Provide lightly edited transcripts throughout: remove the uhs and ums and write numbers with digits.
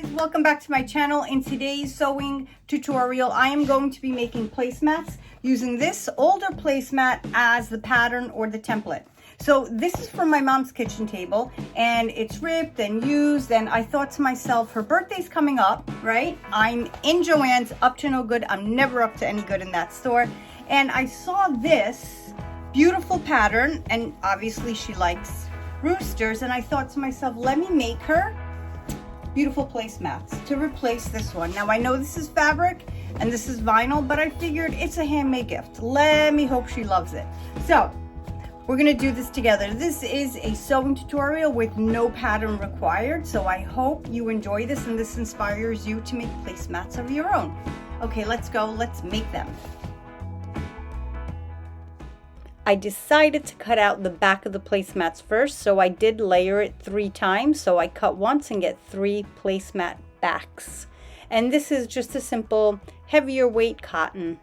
Guys, welcome back to my channel. In today's sewing tutorial, I am going to be making placemats using this older placemat as the pattern or the template. So this is from my mom's kitchen table and it's ripped and used, and I thought to myself, her birthday's coming up, right? I'm in Joann's, up to no good. I'm never up to any good in that store. And I saw this beautiful pattern, and obviously she likes roosters, and I thought to myself, let me make her beautiful placemats to replace this one. Now I know this is fabric and this is vinyl, but I figured it's a handmade gift. Let me hope she loves it. So we're gonna do this together. This is a sewing tutorial with no pattern required, so I hope you enjoy this and this inspires you to make placemats of your own. Okay, let's go, let's make them. I decided to cut out the back of the placemats first, so I did layer it 3 times. So I cut once and get 3 placemat backs. And this is just a simple heavier weight cotton.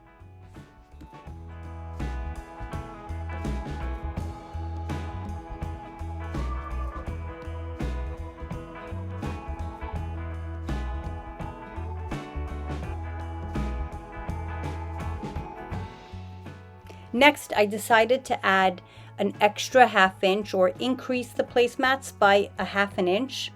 Next, I decided to add an extra ½ inch, or increase the placemats by a ½ inch,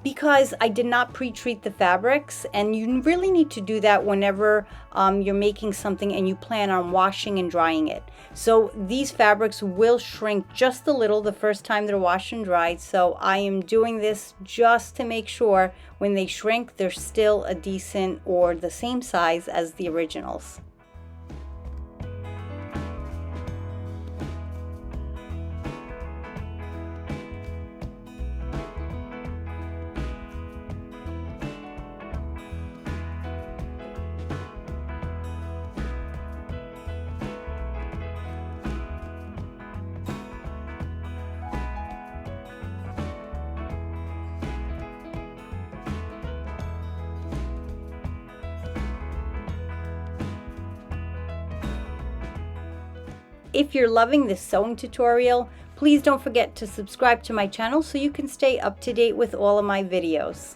because I did not pre-treat the fabrics, and you really need to do that whenever you're making something and you plan on washing and drying it. So these fabrics will shrink just a little the first time they're washed and dried, so I am doing this just to make sure when they shrink they're still a decent or the same size as the originals. If you're loving this sewing tutorial, please don't forget to subscribe to my channel so you can stay up to date with all of my videos.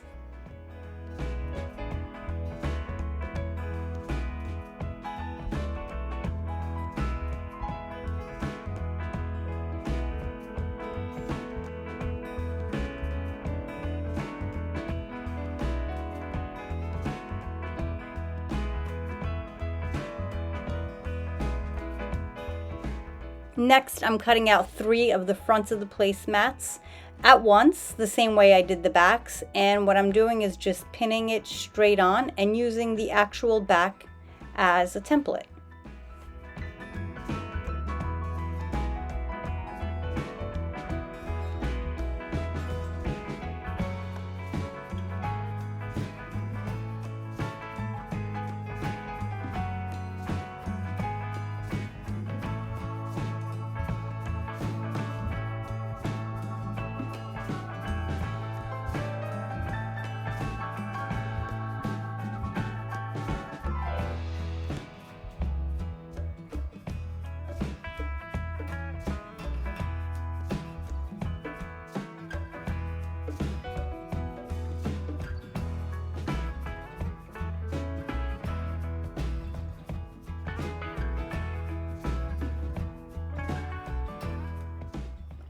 Next, I'm cutting out 3 of the fronts of the placemats at once, the same way I did the backs, and what I'm doing is just pinning it straight on and using the actual back as a template.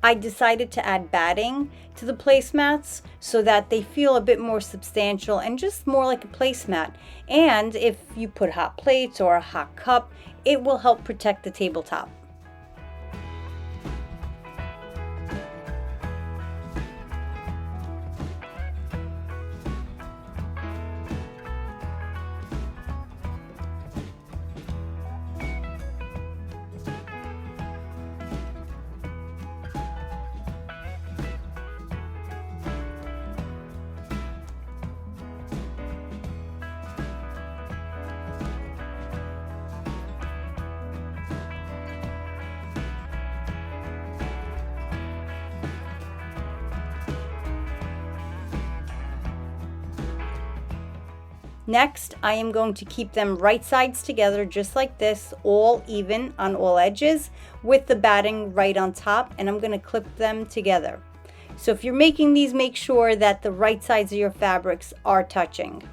I decided to add batting to the placemats so that they feel a bit more substantial and just more like a placemat. And if you put hot plates or a hot cup, it will help protect the tabletop. Next, I am going to keep them right sides together just like this, all even on all edges, with the batting right on top, and I'm going to clip them together. So if you're making these, make sure that the right sides of your fabrics are touching.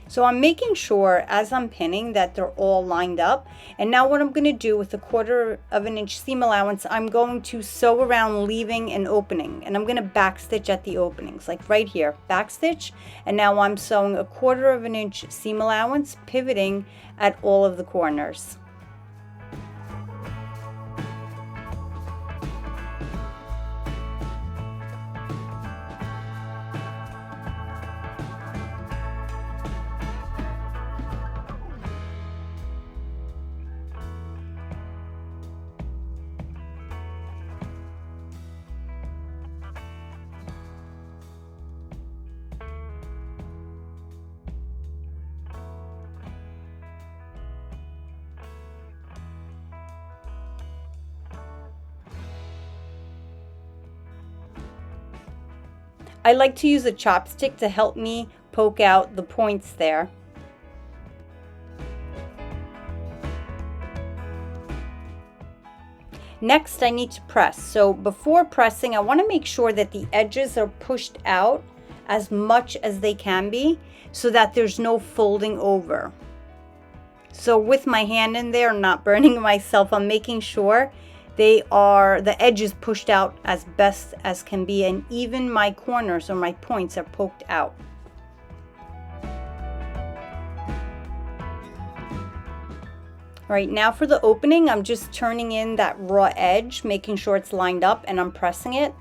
So I'm making sure as I'm pinning that they're all lined up. And now what I'm going to do with a 1/4 of an inch seam allowance, I'm going to sew around, leaving an opening, and I'm going to back stitch at the openings, like right here, back stitch. And now I'm sewing a 1/4 of an inch seam allowance, pivoting at all of the corners. I like to use a chopstick to help me poke out the points there. Next, I need to press. So before pressing, I want to make sure that the edges are pushed out as much as they can be so that there's no folding over. So with my hand in there, not burning myself, I'm making sure the edges pushed out as best as can be, and even my corners or my points are poked out. All right, now for the opening, I'm just turning in that raw edge, making sure it's lined up, and I'm pressing it.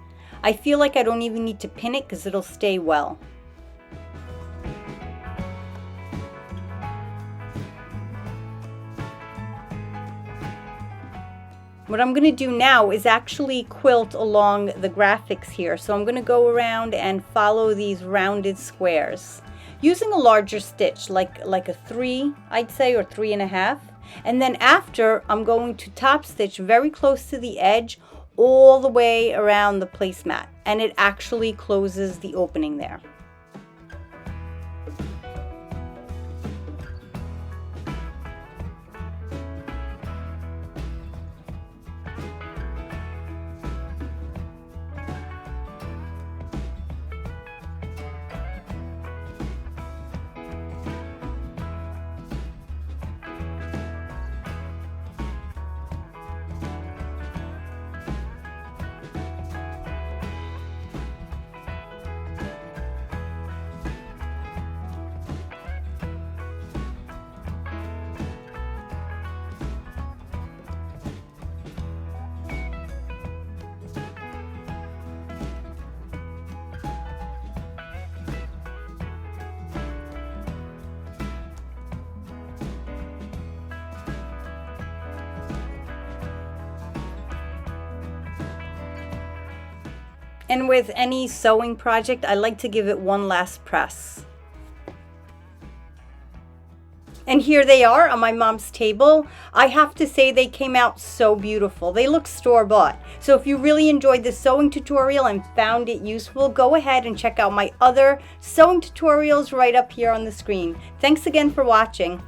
I feel like I don't even need to pin it because it'll stay well. What I'm going to do now is actually quilt along the graphics here. So I'm going to go around and follow these rounded squares using a larger stitch, like a 3, I'd say, or 3.5. And then after, I'm going to top stitch very close to the edge all the way around the placemat, and it actually closes the opening there. And with any sewing project, I like to give it one last press. And here they are on my mom's table. I have to say they came out so beautiful. They look store-bought. So if you really enjoyed this sewing tutorial and found it useful, go ahead and check out my other sewing tutorials right up here on the screen. Thanks again for watching.